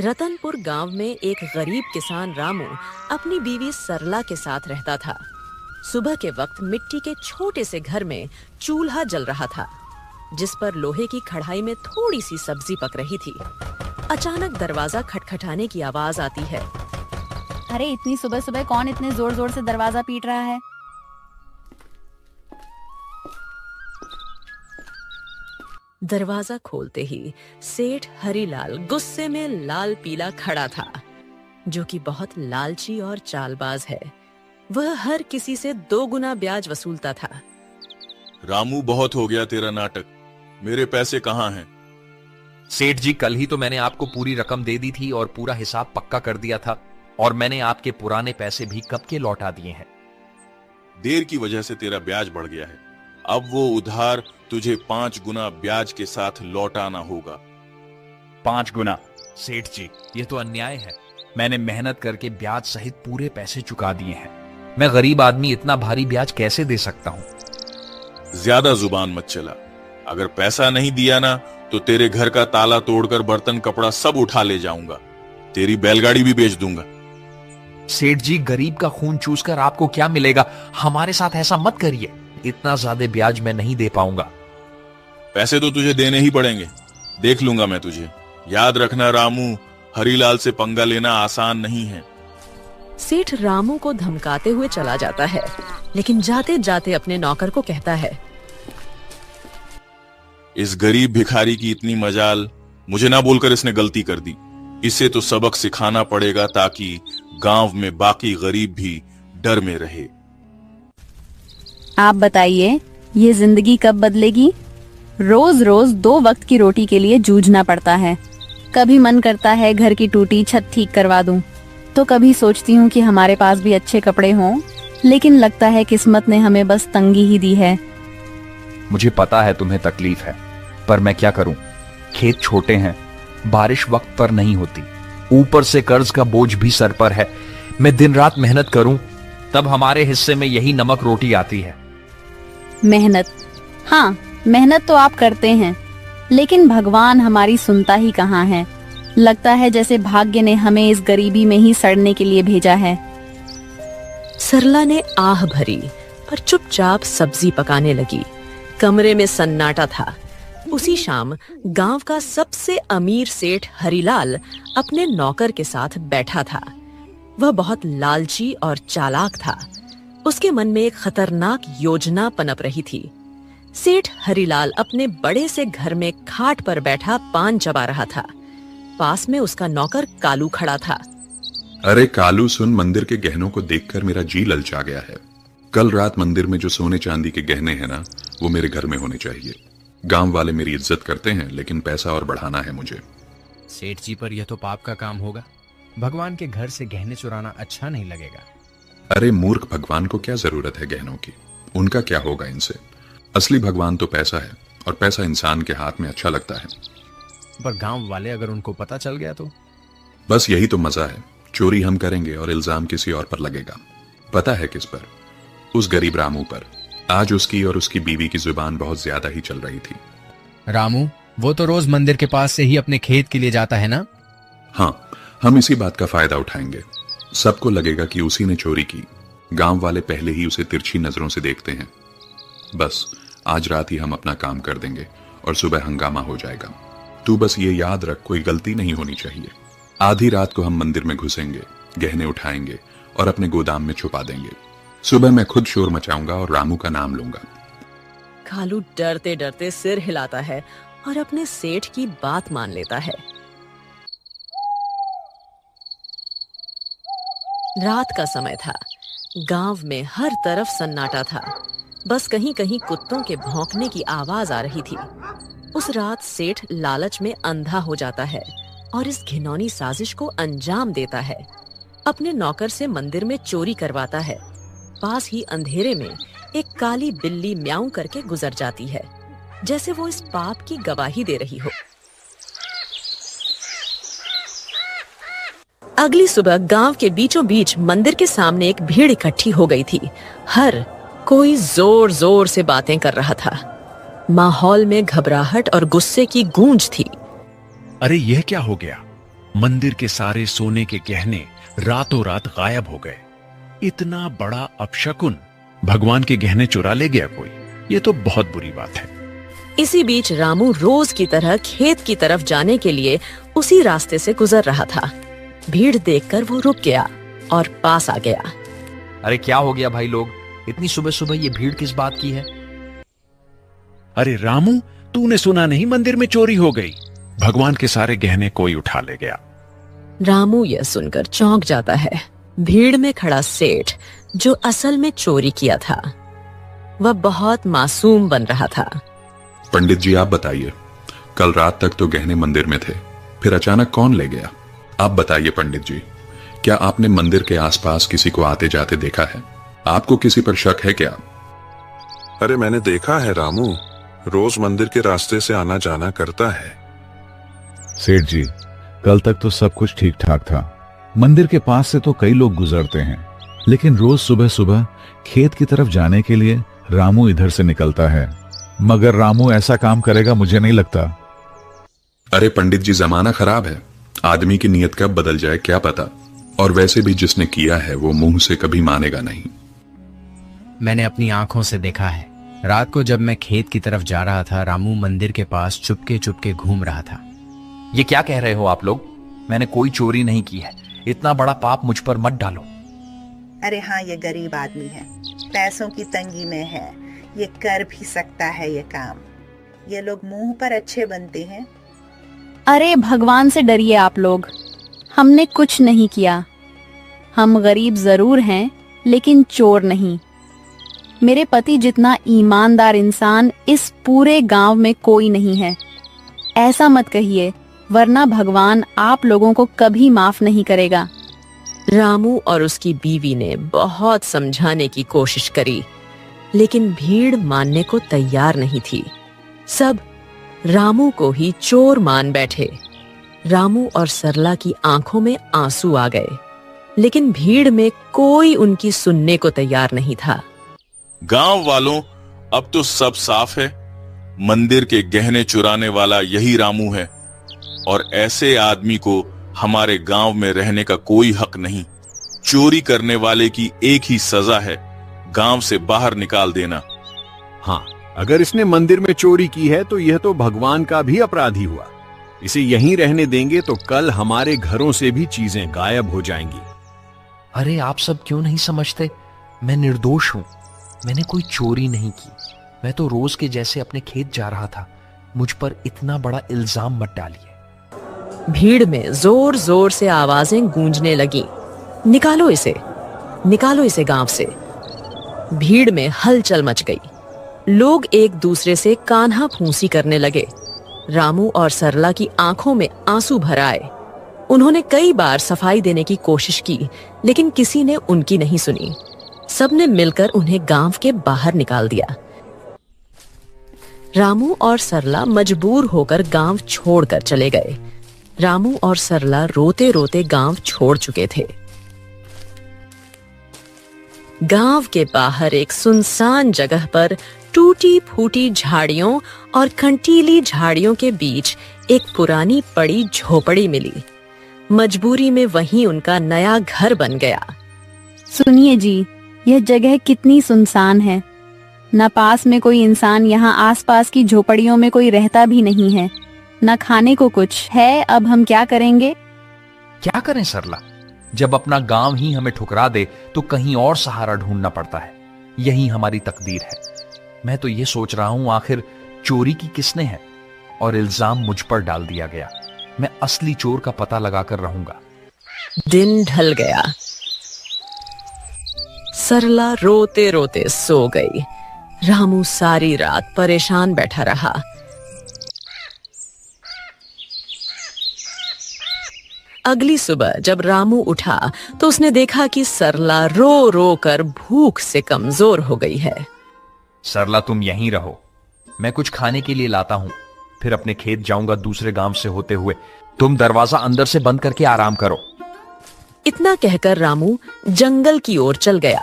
रतनपुर गांव में एक गरीब किसान रामू अपनी बीवी सरला के साथ रहता था। सुबह के वक्त मिट्टी के छोटे से घर में चूल्हा जल रहा था, जिस पर लोहे की कढ़ाई में थोड़ी सी सब्जी पक रही थी। अचानक दरवाजा खटखटाने की आवाज आती है। अरे इतनी सुबह सुबह कौन इतने जोर जोर से दरवाजा पीट रहा है? दरवाजा खोलते ही सेठ हरीलाल गुस्से में लाल पीला खड़ा था, जो कि बहुत लालची और चालबाज है। वह हर किसी से 2 गुना ब्याज वसूलता था। रामू, बहुत हो गया तेरा नाटक। मेरे पैसे कहाँ हैं? सेठ जी, कल ही तो मैंने आपको पूरी रकम दे दी थी और पूरा हिसाब पक्का कर दिया था, और मैंने आपके पुराने पैसे भी कब के लौटा दिए हैं। देर की वजह से तेरा ब्याज बढ़ गया है। अब वो उधार तुझे 5 गुना ब्याज के साथ लौटाना होगा। 5 गुना? सेठ जी, ये तो अन्याय है। मैंने मेहनत करके ब्याज सहित पूरे पैसे चुका दिए हैं। मैं गरीब आदमी इतना भारी ब्याज कैसे दे सकता हूँ? ज्यादा जुबान मत चला। अगर पैसा नहीं दिया ना तो तेरे घर का ताला तोड़कर बर्तन कपड़ा सब उठा ले जाऊंगा। तेरी बैलगाड़ी भी बेच दूंगा। सेठ जी, गरीब का खून चूसकर आपको क्या मिलेगा? हमारे साथ ऐसा मत करिए। इतना ज्यादा ब्याज मैं नहीं दे पाऊंगा। पैसे तो तुझे देने ही पड़ेंगे। देख लूंगा मैं तुझे। याद रखना रामू, हरीलाल से पंगा लेना आसान नहीं है। सेठ रामू को धमकाते हुए चला जाता है, लेकिन जाते जाते अपने नौकर को कहता है, इस गरीब भिखारी की इतनी मजाल, मुझे ना बोलकर इसने गलती कर दी। इसे तो सबक सिखाना पड़ेगा ताकि गांव में बाकी गरीब भी डर में रहे। आप बताइए, ये जिंदगी कब बदलेगी? रोज रोज 2 वक्त की रोटी के लिए जूझना पड़ता है। कभी मन करता है घर की टूटी छत ठीक करवा दूं, तो कभी सोचती हूँ कि हमारे पास भी अच्छे कपड़े हों, लेकिन लगता है किस्मत ने हमें बस तंगी ही दी है। मुझे पता है तुम्हें तकलीफ है, पर मैं क्या करूं? खेत छोटे हैं, बारिश वक्त पर नहीं होती, ऊपर से कर्ज का बोझ भी सर पर है। मैं दिन रात मेहनत करूं, तब हमारे हिस्से में यही नमक रोटी आती है। मेहनत? हाँ, मेहनत तो आप करते हैं, लेकिन भगवान हमारी सुनता ही कहाँ है। लगता है जैसे भाग्य ने हमें इस गरीबी में ही सड़ने के लिए भेजा है। सरला ने आह भरी, पर चुपचाप सब्जी पकाने लगी। कमरे में सन्नाटा था। उसी शाम गांव का सबसे अमीर सेठ हरीलाल अपने नौकर के साथ बैठा था। वह बहुत लालची और चालाक था। उसके मन में एक खतरनाक योजना पनप रही थी। सेठ हरीलाल अपने बड़े से घर में खाट पर बैठा पान चबा रहा था। पास में उसका नौकर कालू खड़ा था। अरे कालू सुन, मंदिर के गहनों को देखकर मेरा जी ललचा गया है। कल रात मंदिर में जो सोने चांदी के गहने हैं ना, वो मेरे घर में होने चाहिए। गांव वाले मेरी इज्जत करते हैं, लेकिन पैसा और बढ़ाना है मुझे। सेठ जी, पर यह तो पाप का काम होगा। भगवान के घर से गहने चुराना अच्छा नहीं लगेगा। अरे मूर्ख, भगवान को क्या जरूरत है गहनों की? उनका क्या होगा इनसे? असली भगवान तो पैसा है, और पैसा इंसान के हाथ में अच्छा लगता है। पर गांव वाले अगर उनको पता चल गया तो? बस यही तो मजा है। चोरी हम करेंगे और इल्जाम किसी और पर लगेगा। पता है किस पर? उस गरीब रामू पर। आज उसकी और उसकी बीवी की जुबान बहुत ज्यादा ही चल रही थी। रामू, वो तो रोज मंदिर के पास से ही अपने खेत के लिए जाता है ना? हाँ, हम इसी बात का फायदा उठाएंगे। सबको लगेगा कि उसी ने चोरी की। गांव वाले पहले ही उसे तिरछी नजरों से देखते हैं। बस आज रात ही हम अपना काम कर देंगे और सुबह हंगामा हो जाएगा। तू बस ये याद रख, कोई गलती नहीं होनी चाहिए। आधी रात को हम मंदिर में घुसेंगे, गहने उठाएंगे और अपने गोदाम में छुपा देंगे। सुबह मैं खुद शोर मचाऊंगा और रामू का नाम लूंगा। कालू डरते डरते सिर हिलाता है और अपने सेठ की बात मान लेता है। रात का समय था। गांव में हर तरफ सन्नाटा था। बस कहीं कहीं कुत्तों के भौंकने की आवाज आ रही थी। उस रात सेठ लालच में अंधा हो जाता है और इस घिनौनी साजिश को अंजाम देता है। अपने नौकर से मंदिर में चोरी करवाता है। पास ही अंधेरे में एक काली बिल्ली म्याऊं करके गुजर जाती है, जैसे वो इस पाप की गवाही दे रही हो। अगली सुबह गांव के बीचों बीच मंदिर के सामने एक भीड़ इकट्ठी हो गई थी। हर कोई जोर जोर से बातें कर रहा था। माहौल में घबराहट और गुस्से की गूंज थी। अरे यह क्या हो गया? मंदिर के सारे सोने के गहने रातों रात गायब हो गए। इतना बड़ा अपशकुन, भगवान के गहने चुरा ले गया कोई, ये तो बहुत बुरी बात है। इसी बीच रामू रोज की तरह खेत की तरफ जाने के लिए उसी रास्ते से गुजर रहा था। भीड़ देखकर वो रुक गया और पास आ गया। अरे क्या हो गया भाई लोग, इतनी सुबह सुबह ये भीड़ किस बात की है? अरे रामू, तूने सुना नहीं, मंदिर में चोरी हो गई। भगवान के सारे गहने कोई उठा ले गया। रामू यह सुनकर चौंक जाता है। भीड़ में खड़ा सेठ, जो असल में चोरी किया था, वह बहुत मासूम बन रहा था। पंडित जी आप बताइए, कल रात तक तो गहने मंदिर में थे, फिर अचानक कौन ले गया? आप बताइए पंडित जी, क्या आपने मंदिर के आसपास किसी को आते जाते देखा है? आपको किसी पर शक है क्या? अरे मैंने देखा है रामू, रोज मंदिर के रास्ते से आना जाना करता है। सेठ जी, कल तक तो सब कुछ ठीक ठाक था। मंदिर के पास से तो कई लोग गुजरते हैं, लेकिन रोज सुबह सुबह खेत की तरफ जाने के लिए रामू इधर से निकलता है। मगर रामू ऐसा काम करेगा मुझे नहीं लगता। अरे पंडित जी, जमाना खराब है, आदमी की नीयत कब बदल जाए क्या पता। और वैसे भी जिसने किया है वो मुंह से कभी मानेगा नहीं। मैंने अपनी आंखों से देखा है। रात को जब मैं खेत की तरफ जा रहा था, रामू मंदिर के पास चुपके चुपके घूम रहा था। ये क्या कह रहे हो आप लोग? मैंने कोई चोरी नहीं की है, इतना बड़ा पाप मुझ पर मत डालो। अरे हाँ, ये गरीब आदमी है, पैसों की तंगी में है, ये कर भी सकता है ये काम। ये लोग मुंह पर अच्छे बनते हैं। अरे भगवान से डरिए आप लोग, हमने कुछ नहीं किया। हम गरीब जरूर हैं, लेकिन चोर नहीं। मेरे पति जितना ईमानदार इंसान इस पूरे गांव में कोई नहीं है। ऐसा मत कहिए, वरना भगवान आप लोगों को कभी माफ नहीं करेगा। रामू और उसकी बीवी ने बहुत समझाने की कोशिश करी, लेकिन भीड़ मानने को तैयार नहीं थी। सब रामू को ही चोर मान बैठे। रामू और सरला की आंखों में आंसू आ गए, लेकिन भीड़ में कोई उनकी सुनने को तैयार नहीं था। गांव वालों, अब तो सब साफ है, मंदिर के गहने चुराने वाला यही रामू है, और ऐसे आदमी को हमारे गांव में रहने का कोई हक नहीं। चोरी करने वाले की एक ही सजा है, गांव से बाहर निकाल देना। हाँ, अगर इसने मंदिर में चोरी की है तो यह तो भगवान का भी अपराधी हुआ। इसे यहीं रहने देंगे तो कल हमारे घरों से भी चीजें गायब हो जाएंगी। अरे आप सब क्यों नहीं समझते? मैं निर्दोष हूं, मैंने कोई चोरी नहीं की। मैं तो रोज के जैसे अपने खेत जा रहा था। मुझ पर इतना बड़ा इल्जाम मत डालिए। भीड़ में जोर जोर से आवाजें गूंजने लगी, निकालो इसे, निकालो इसे गांव से। भीड़ में हलचल मच गई। लोग एक दूसरे से कान्हा फूंसी करने लगे। रामू और सरला की आंखों में आंसू भर आए। उन्होंने कई बार सफाई देने की कोशिश की, लेकिन किसी ने उनकी नहीं सुनी। सबने मिलकर उन्हें गांव के बाहर निकाल दिया। रामू और सरला मजबूर होकर गांव छोड़कर चले गए। रामू और सरला रोते रोते गांव छोड़ चुके थे। गांव के बाहर एक सुनसान जगह पर टूटी फूटी झाड़ियों और कंटीली झाड़ियों के बीच एक पुरानी पड़ी झोपड़ी मिली। मजबूरी में वहीं उनका नया घर बन गया। सुनिए जी, यह जगह कितनी सुनसान है। न पास में कोई इंसान, यहाँ आसपास की झोपड़ियों में कोई रहता भी नहीं है। न खाने को कुछ है। अब हम क्या करेंगे? क्या करें सरला? जब अपना गांव ही हमें ठुकरा दे तो कहीं और सहारा ढूंढना पड़ता है। यही हमारी तकदीर है। मैं तो ये सोच रहा हूं, आखिर चोरी की किसने है और इल्जाम मुझ पर डाल दिया गया। मैं असली चोर का पता लगाकर रहूंगा। दिन ढल गया। सरला रोते रोते सो गई। रामू सारी रात परेशान बैठा रहा। अगली सुबह जब रामू उठा तो उसने देखा कि सरला रो रो कर भूख से कमजोर हो गई है। सरला तुम यहीं रहो, मैं कुछ खाने के लिए लाता हूं, फिर अपने खेत जाऊंगा दूसरे गांव से होते हुए। तुम दरवाजा अंदर से बंद करके आराम करो। इतना कहकर रामू जंगल की ओर चल गया।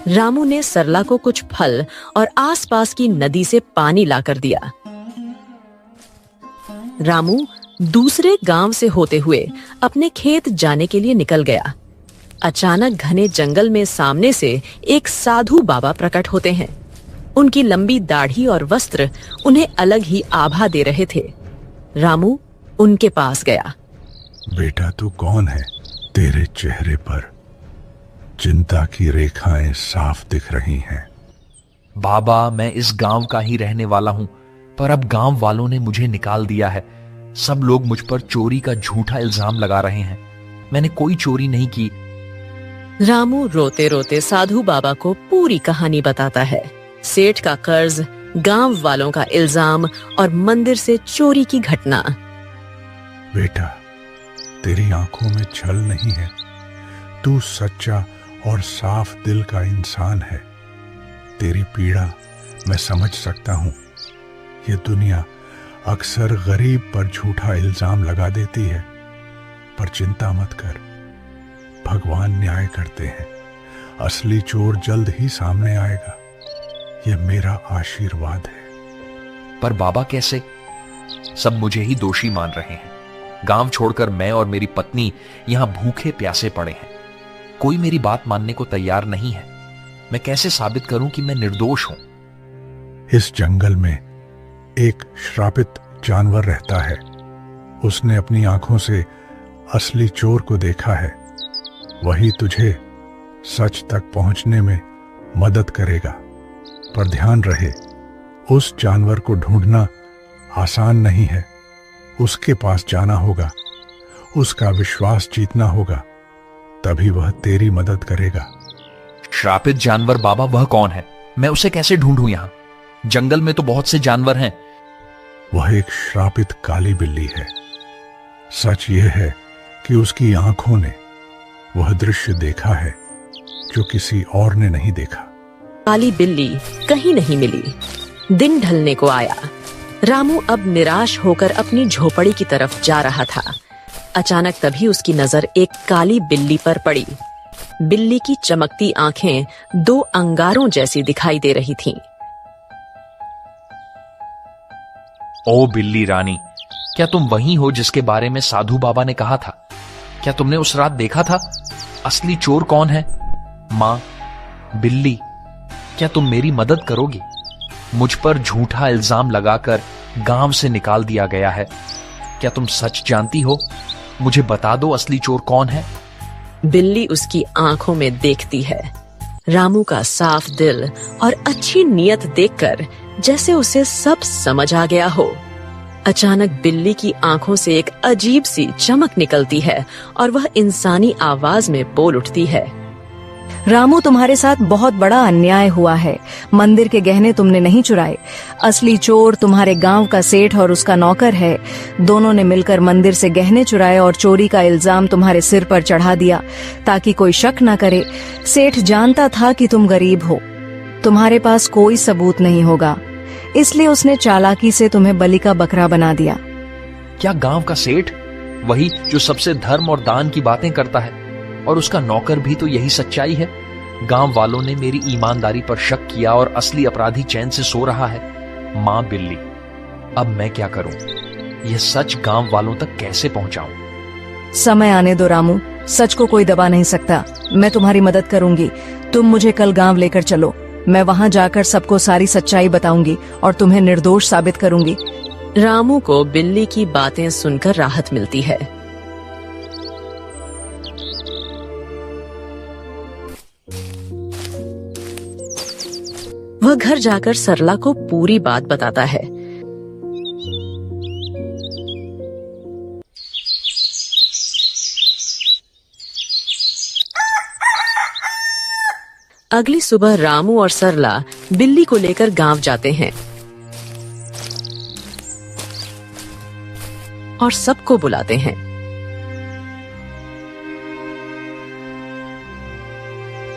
रामू ने सरला को कुछ फल और आसपास की नदी से पानी लाकर दिया। रामू दूसरे गांव से होते हुए अपने खेत जाने के लिए निकल गया। अचानक घने जंगल में सामने से एक साधु बाबा प्रकट होते हैं। उनकी लंबी दाढ़ी और वस्त्र उन्हें अलग ही आभा दे रहे थे। रामू उनके पास गया। बेटा, तू कौन है? तेरे चेहरे पर चिंता की रेखाएं साफ दिख रही हैं। बाबा, मैं इस गांव का ही रहने वाला हूं, पर अब गांव वालों ने मुझे निकाल दिया है। सब लोग मुझ पर चोरी का झूठा इल्जाम लगा रहे हैं। मैंने कोई चोरी नहीं की। रामू रोते रोते साधु बाबा को पूरी कहानी बताता है। सेठ का कर्ज, गांव वालों का इल्जाम और मंदिर से चोरी की घटना। बेटा, तेरी आंखों में छल नहीं है। तू सच्चा और साफ दिल का इंसान है। तेरी पीड़ा मैं समझ सकता हूं। ये दुनिया अक्सर गरीब पर झूठा इल्जाम लगा देती है, पर चिंता मत कर, भगवान न्याय करते हैं। असली चोर जल्द ही सामने आएगा। यह मेरा आशीर्वाद है। पर बाबा, कैसे? सब मुझे ही दोषी मान रहे हैं। गांव छोड़कर मैं और मेरी पत्नी यहां भूखे प्यासे पड़े हैं। कोई मेरी बात मानने को तैयार नहीं है। मैं कैसे साबित करूं कि मैं निर्दोष हूं? इस जंगल में एक श्रापित जानवर रहता है। उसने अपनी आंखों से असली चोर को देखा है। वही तुझे सच तक पहुंचने में मदद करेगा। पर ध्यान रहे, उस जानवर को ढूंढना आसान नहीं है। उसके पास जाना होगा, उसका विश्वास जीतना होगा, तभी वह तेरी मदद करेगा। श्रापित जानवर बाबा, वह कौन है? मैं उसे कैसे ढूंढूं? यहां जंगल में तो बहुत से जानवर हैं। वह एक श्रापित काली बिल्ली है। सच यह है कि उसकी आंखों ने वह दृश्य देखा है जो किसी और ने नहीं देखा। काली बिल्ली कहीं नहीं मिली। दिन ढलने को आया। रामू अब निराश होकर अपनी झोपड़ी की तरफ जा रहा था। अचानक तभी उसकी नजर एक काली बिल्ली पर पड़ी। बिल्ली की चमकती आंखें दो अंगारों जैसी दिखाई दे रही थीं। ओ बिल्ली रानी, क्या तुम वही हो जिसके बारे में साधु बाबा ने कहा था? क्या तुमने उस रात देखा था? असली चोर कौन है? माँ, बिल्ली, क्या तुम मेरी मदद करोगी? मुझ पर झूठा इल्जाम लगाकर गांव से निकाल दिया गया है। क्या तुम सच जानती हो? मुझे बता दो, असली चोर कौन है? बिल्ली उसकी आंखों में देखती है। रामू का साफ दिल और अच्छी नियत देखकर जैसे उसे सब समझ आ गया हो। अचानक बिल्ली की आंखों से एक अजीब सी चमक निकलती है और वह इंसानी आवाज में बोल उठती है। रामू, तुम्हारे साथ बहुत बड़ा अन्याय हुआ है। मंदिर के गहने तुमने नहीं चुराए। असली चोर तुम्हारे गांव का सेठ और उसका नौकर है। दोनों ने मिलकर मंदिर से गहने चुराए और चोरी का इल्जाम तुम्हारे सिर पर चढ़ा दिया ताकि कोई शक न करे। सेठ जानता था कि तुम गरीब हो, तुम्हारे पास कोई सबूत नहीं होगा, इसलिए उसने चालाकी से तुम्हें बलि का बकरा बना दिया। क्या गांव का सेठ, वही जो सबसे धर्म और दान की बातें करता है, और उसका नौकर भी तो यही सच्चाई है? गांव वालों ने मेरी ईमानदारी पर शक किया और असली अपराधी चैन से सो रहा है। माँ बिल्ली, अब मैं क्या करूं? यह सच गांव वालों तक कैसे पहुंचाऊं? समय आने दो रामू, सच को कोई दबा नहीं सकता। मैं तुम्हारी मदद करूंगी। तुम मुझे कल गांव लेकर चलो। मैं वहां जाकर सबको सारी सच्चाई बताऊंगी और तुम्हें निर्दोष साबित करूंगी। रामू को बिल्ली की बातें सुनकर राहत मिलती है। वह घर जाकर सरला को पूरी बात बताता है। अगली सुबह रामू और सरला बिल्ली को लेकर गांव जाते हैं और सबको बुलाते हैं।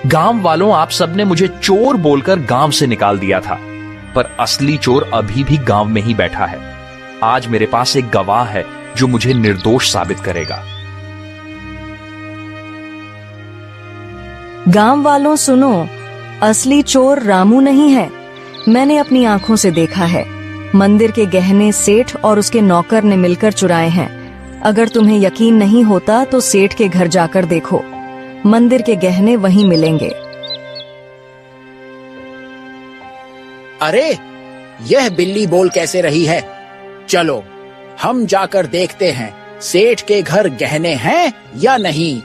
गांव वालों, आप सबने मुझे चोर बोलकर गांव से निकाल दिया था, पर असली चोर अभी भी गांव में ही बैठा है। आज मेरे पास एक गवाह है जो मुझे निर्दोष साबित करेगा। गांव वालों सुनो, असली चोर रामू नहीं है। मैंने अपनी आंखों से देखा है। मंदिर के गहने सेठ और उसके नौकर ने मिलकर चुराए हैं। अगर तुम्हें यकीन नहीं होता तो सेठ के घर जाकर देखो, मंदिर के गहने वहीं मिलेंगे। अरे, यह बिल्ली बोल कैसे रही है? चलो हम जाकर देखते हैं सेठ के घर गहने हैं या नहीं।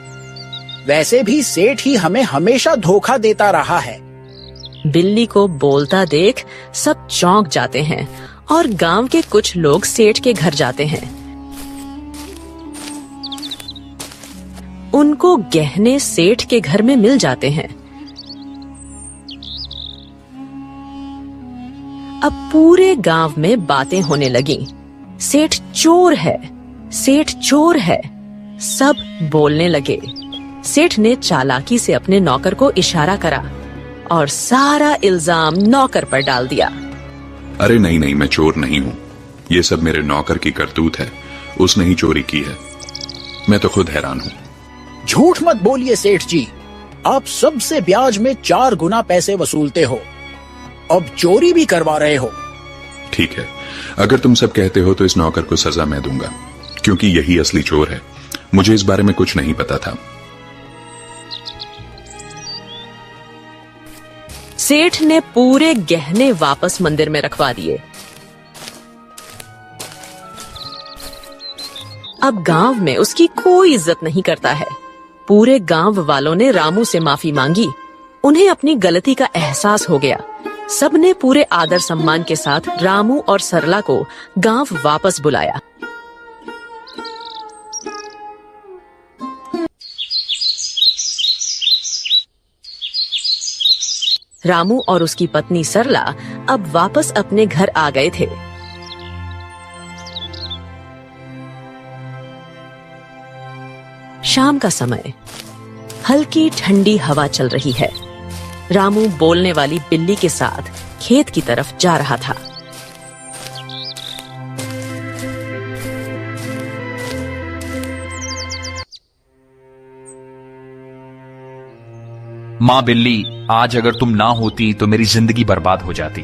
वैसे भी सेठ ही हमें हमेशा धोखा देता रहा है। बिल्ली को बोलता देख सब चौंक जाते हैं और गांव के कुछ लोग सेठ के घर जाते हैं। उनको गहने सेठ के घर में मिल जाते हैं। अब पूरे गांव में बातें होने लगी। सेठ चोर है, सेठ चोर है। सब बोलने लगे। सेठ ने चालाकी से अपने नौकर को इशारा करा और सारा इल्जाम नौकर पर डाल दिया। अरे नहीं नहीं, मैं चोर नहीं हूँ। ये सब मेरे नौकर की करतूत है। उसने ही चोरी की है। मैं तो खुद हैरान हूँ। झूठ मत बोलिए सेठ जी, आप सबसे ब्याज में 4 गुना पैसे वसूलते हो, अब चोरी भी करवा रहे हो। ठीक है, अगर तुम सब कहते हो तो इस नौकर को सजा मैं दूंगा, क्योंकि यही असली चोर है। मुझे इस बारे में कुछ नहीं पता था। सेठ ने पूरे गहने वापस मंदिर में रखवा दिए। अब गांव में उसकी कोई इज्जत नहीं करता है। पूरे गांव वालों ने रामू से माफी मांगी। उन्हें अपनी गलती का एहसास हो गया। सबने पूरे आदर सम्मान के साथ रामू और सरला को गांव वापस बुलाया। रामू और उसकी पत्नी सरला अब वापस अपने घर आ गए थे। शाम का समय, हल्की ठंडी हवा चल रही है। रामू बोलने वाली बिल्ली के साथ खेत की तरफ जा रहा था। माँ बिल्ली, आज अगर तुम ना होती तो मेरी जिंदगी बर्बाद हो जाती।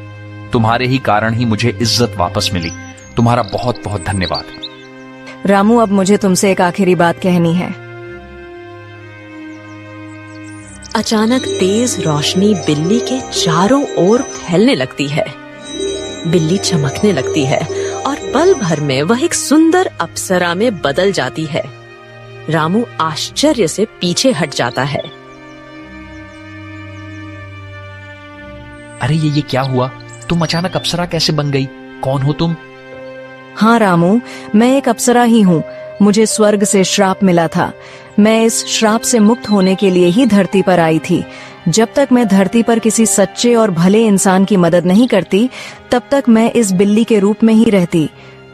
तुम्हारे ही कारण ही मुझे इज्जत वापस मिली। तुम्हारा बहुत बहुत धन्यवाद। रामू, अब मुझे तुमसे एक आखिरी बात कहनी है। अचानक तेज रोशनी बिल्ली के चारों ओर फैलने लगती है। बिल्ली चमकने लगती है और पल भर में वह एक सुंदर अप्सरा में बदल जाती है। रामू आश्चर्य से पीछे हट जाता है। अरे ये क्या हुआ? तुम अचानक अप्सरा कैसे बन गई? कौन हो तुम? हाँ रामू, मैं एक अप्सरा ही हूँ। मुझे स्वर्ग से श्राप मिला था। मैं इस श्राप से मुक्त होने के लिए ही धरती पर आई थी। जब तक मैं धरती पर किसी सच्चे और भले इंसान की मदद नहीं करती, तब तक मैं इस बिल्ली के रूप में ही रहती।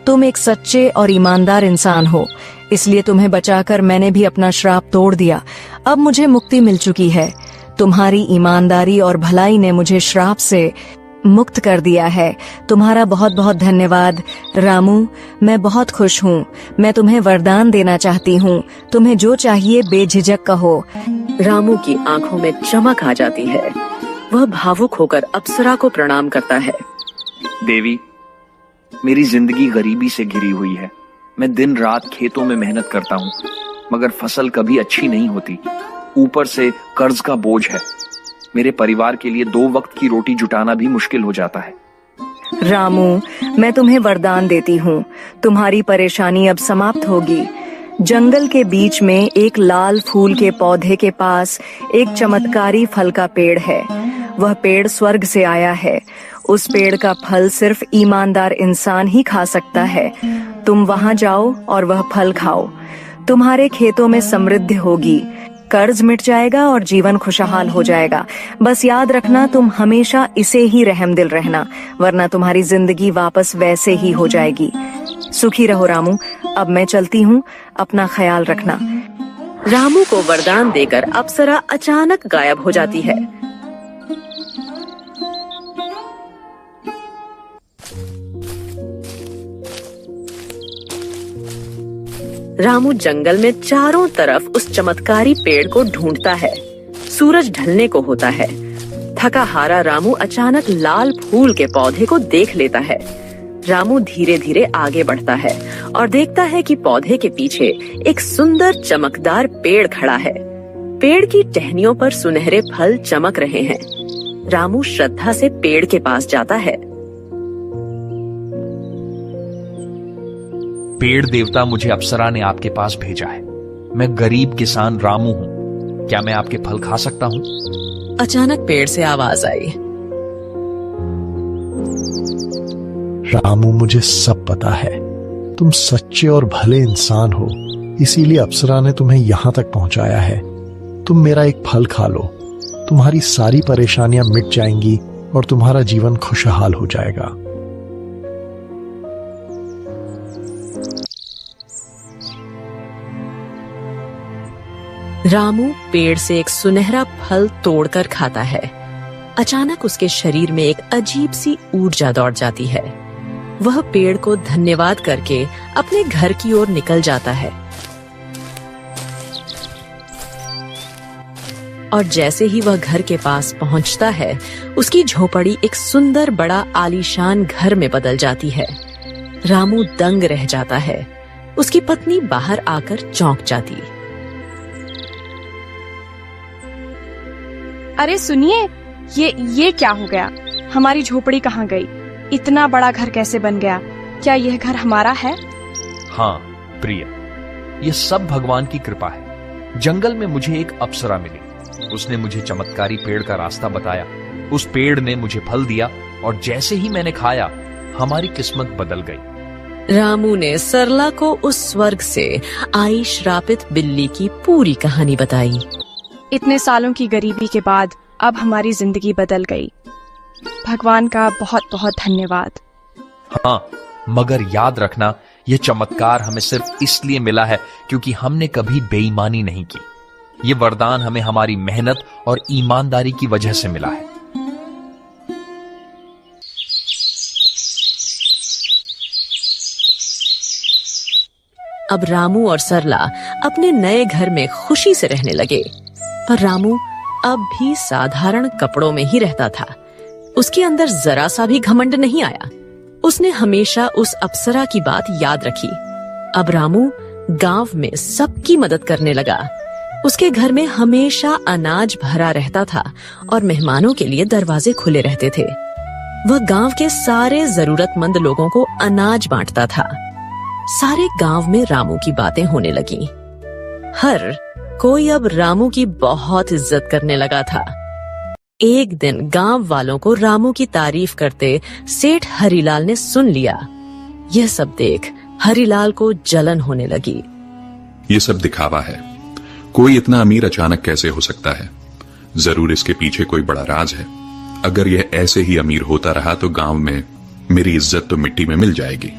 तुम एक सच्चे और ईमानदार इंसान हो, इसलिए तुम्हें बचाकर मैंने भी अपना श्राप तोड़ दिया। अब मुझे मुक्ति मिल चुकी है। तुम्हारी ईमानदारी और भलाई ने मुझे श्राप से मुक्त कर दिया है। तुम्हारा बहुत बहुत धन्यवाद रामू। मैं बहुत खुश हूँ। मैं तुम्हें वरदान देना चाहती हूँ। तुम्हें जो चाहिए बेझिझक कहो। रामू की आंखों में चमक आ जाती है। वह भावुक होकर अप्सरा को प्रणाम करता है। देवी, मेरी जिंदगी गरीबी से घिरी हुई है। मैं दिन रात खेतों में मेहनत करता हूँ, मगर फसल कभी अच्छी नहीं होती। ऊपर से कर्ज का बोझ है। मेरे परिवार के लिए 2 वक्त की रोटी जुटाना भी मुश्किल हो जाता है। रामू, मैं तुम्हें वरदान देती हूँ। तुम्हारी परेशानी अब समाप्त होगी। जंगल के बीच में एक लाल फूल के पौधे के पास एक चमत्कारी फल का पेड़ है। वह पेड़ स्वर्ग से आया है। उस पेड़ का फल सिर्फ ईमानदार इंसान ही खा सकता है। तुम वहां जाओ और वह फल खाओ। तुम्हारे खेतों में समृद्धि होगी, कर्ज मिट जाएगा और जीवन खुशहाल हो जाएगा। बस याद रखना, तुम हमेशा इसे ही रहमदिल रहना, वरना तुम्हारी जिंदगी वापस वैसे ही हो जाएगी। सुखी रहो रामू। अब मैं चलती हूँ, अपना ख्याल रखना। रामू को वरदान देकर अप्सरा अचानक गायब हो जाती है। रामू जंगल में चारों तरफ उस चमत्कारी पेड़ को ढूंढता है। सूरज ढलने को होता है। थका हारा रामू अचानक लाल फूल के पौधे को देख लेता है। रामू धीरे धीरे आगे बढ़ता है और देखता है कि पौधे के पीछे एक सुंदर चमकदार पेड़ खड़ा है। पेड़ की टहनियों पर सुनहरे फल चमक रहे हैं। रामू श्रद्धा से पेड़ के पास जाता है। पेड़ देवता, मुझे अप्सरा ने आपके पास भेजा है। मैं गरीब किसान रामू हूँ। क्या मैं आपके फल खा सकता हूँ? अचानक पेड़ से आवाज आई। रामू, मुझे सब पता है। तुम सच्चे और भले इंसान हो, इसीलिए अप्सरा ने तुम्हें यहां तक पहुंचाया है। तुम मेरा एक फल खा लो, तुम्हारी सारी परेशानियां मिट जाएंगी और तुम्हारा जीवन खुशहाल हो जाएगा। रामू पेड़ से एक सुनहरा फल तोड़कर खाता है। अचानक उसके शरीर में एक अजीब सी ऊर्जा दौड़ जाती है। वह पेड़ को धन्यवाद करके अपने घर की ओर निकल जाता है। और जैसे ही वह घर के पास पहुंचता है, उसकी झोपड़ी एक सुंदर बड़ा आलीशान घर में बदल जाती है। रामू दंग रह जाता है। उसकी पत्नी बाहर आकर चौंक जाती। अरे सुनिए, ये क्या हो गया? हमारी झोपड़ी कहाँ गई? इतना बड़ा घर कैसे बन गया? क्या यह घर हमारा है? हाँ प्रिय, यह सब भगवान की कृपा है। जंगल में मुझे एक अप्सरा मिली। उसने मुझे चमत्कारी पेड़ का रास्ता बताया। उस पेड़ ने मुझे फल दिया और जैसे ही मैंने खाया, हमारी किस्मत बदल गई। रामू ने सरला को उस स्वर्ग से आई श्रापित बिल्ली की पूरी कहानी बताई। इतने सालों की गरीबी के बाद अब हमारी जिंदगी बदल गई। भगवान का बहुत बहुत धन्यवाद। हाँ, मगर याद रखना, यह चमत्कार हमें सिर्फ इसलिए मिला है क्योंकि हमने कभी बेईमानी नहीं की। ये वरदान हमें हमारी मेहनत और ईमानदारी की वजह से मिला है। अब रामू और सरला अपने नए घर में खुशी से रहने लगे। पर रामू अब भी साधारण कपड़ों में ही रहता था। उसके अंदर जरा सा भी घमंड नहीं आया। उसने हमेशा उस अप्सरा की बात याद रखी। अब रामू गांव में सबकी मदद करने लगा। उसके घर में हमेशा अनाज भरा रहता था और मेहमानों के लिए दरवाजे खुले रहते थे। वह गांव के सारे जरूरतमंद लोगों को अनाज बांटता था। सारे गांव में रामू की बातें होने लगी। हर कोई अब रामू की बहुत इज्जत करने लगा था। एक दिन गांव वालों को रामू की तारीफ करते सेठ हरिलाल ने सुन लिया। यह सब देख हरिलाल को जलन होने लगी। ये सब दिखावा है। कोई इतना अमीर अचानक कैसे हो सकता है? जरूर इसके पीछे कोई बड़ा राज है। अगर यह ऐसे ही अमीर होता रहा तो गांव में मेरी इज्जत तो मिट्टी में मिल जाएगी।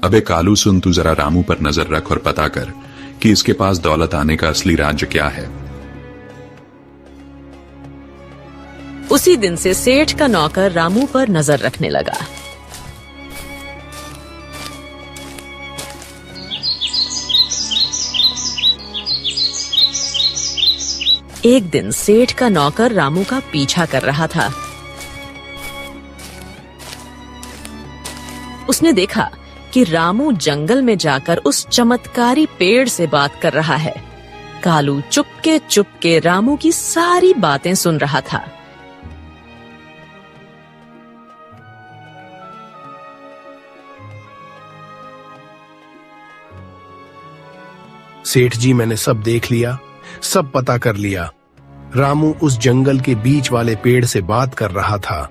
अबे कालू, सुन, तू जरा रामू पर नजर रख और पता कर कि इसके पास दौलत आने का असली राज क्या है। उसी दिन से सेठ का नौकर रामू पर नजर रखने लगा। एक दिन सेठ का नौकर रामू का पीछा कर रहा था। उसने देखा कि रामू जंगल में जाकर उस चमत्कारी पेड़ से बात कर रहा है। कालू चुपके चुपके रामू की सारी बातें सुन रहा था। सेठ जी, मैंने सब देख लिया, सब पता कर लिया। रामू उस जंगल के बीच वाले पेड़ से बात कर रहा था।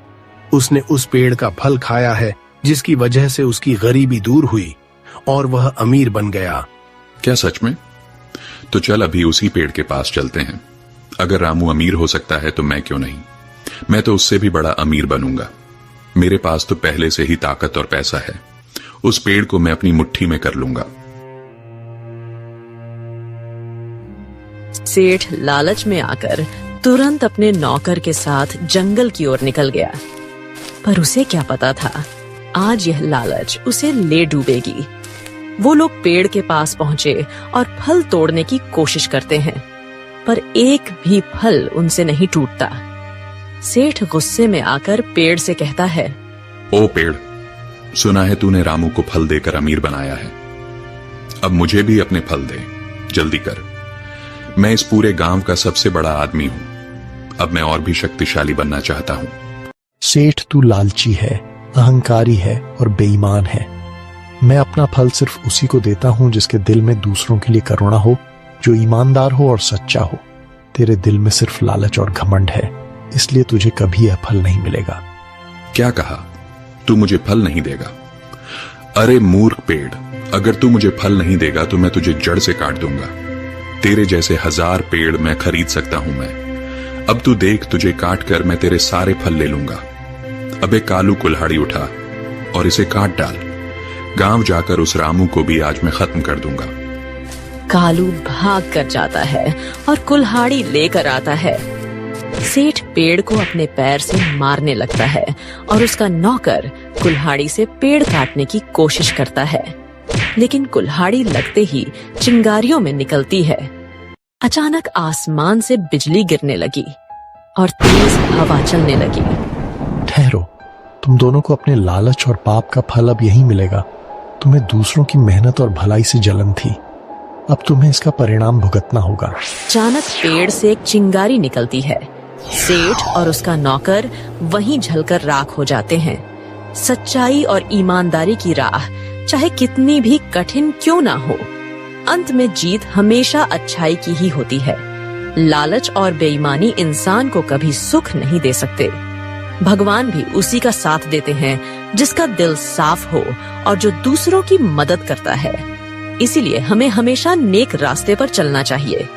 उसने उस पेड़ का फल खाया है जिसकी वजह से उसकी गरीबी दूर हुई और वह अमीर बन गया। क्या सच में? तो चल अभी उसी पेड़ के पास चलते हैं। अगर रामू अमीर हो सकता है तो मैं क्यों नहीं? मैं तो उससे भी बड़ा अमीर बनूंगा। मेरे पास तो पहले से ही ताकत और पैसा है। उस पेड़ को मैं अपनी मुट्ठी में कर लूंगा। सेठ लालच में आकर तुरंत अपने नौकर के साथ जंगल की ओर निकल गया। पर उसे क्या पता था, आज यह लालच उसे ले डूबेगी। वो लोग पेड़ के पास पहुंचे और फल तोड़ने की कोशिश करते हैं, पर एक भी फल उनसे नहीं टूटता। सेठ गुस्से में आकर पेड़ से कहता है, ओ पेड़, सुना है तूने रामू को फल देकर अमीर बनाया है। अब मुझे भी अपने फल दे, जल्दी कर। मैं इस पूरे गांव का सबसे बड़ा आदमी हूं। अब मैं और भी शक्तिशाली बनना चाहता हूं। सेठ, तू लालची है, अहंकारी है और बेईमान है। मैं अपना फल सिर्फ उसी को देता हूं जिसके दिल में दूसरों के लिए करुणा हो, जो ईमानदार हो और सच्चा हो। तेरे दिल में सिर्फ लालच और घमंड है, इसलिए तुझे कभी यह फल नहीं मिलेगा। क्या कहा? तू मुझे फल नहीं देगा? अरे मूर्ख पेड़, अगर तू मुझे फल नहीं देगा तो मैं तुझे जड़ से काट दूंगा। तेरे जैसे 1000 पेड़ मैं खरीद सकता हूं मैं। अब तू देख, तुझे काट कर मैं तेरे सारे फल ले लूंगा। अबे कालू, कुल्हाड़ी उठा और इसे काट डाल। गांव जाकर उस रामू को भी आज मैं खत्म कर दूंगा। कालू भाग कर जाता है और कुल्हाड़ी लेकर आता है। सेठ पेड़ को अपने पैर से मारने लगता है और उसका नौकर कुल्हाड़ी से पेड़ काटने की कोशिश करता है, लेकिन कुल्हाड़ी लगते ही चिंगारियों में निकलती है। अचानक आसमान से बिजली गिरने लगी और तेज हवा चलने लगी। ठहरो, तुम दोनों को अपने लालच और पाप का फल अब यही मिलेगा। तुम्हें दूसरों की मेहनत और भलाई से जलन थी, अब तुम्हें इसका परिणाम भुगतना होगा। अचानक पेड़ से एक चिंगारी निकलती है। सेठ और उसका नौकर वहीं जलकर राख हो जाते हैं। सच्चाई और ईमानदारी की राह चाहे कितनी भी कठिन क्यों ना हो, अंत में जीत हमेशा अच्छाई की ही होती है। लालच और बेईमानी इंसान को कभी सुख नहीं दे सकते। भगवान भी उसी का साथ देते हैं जिसका दिल साफ हो और जो दूसरों की मदद करता है। इसीलिए हमें हमेशा नेक रास्ते पर चलना चाहिए।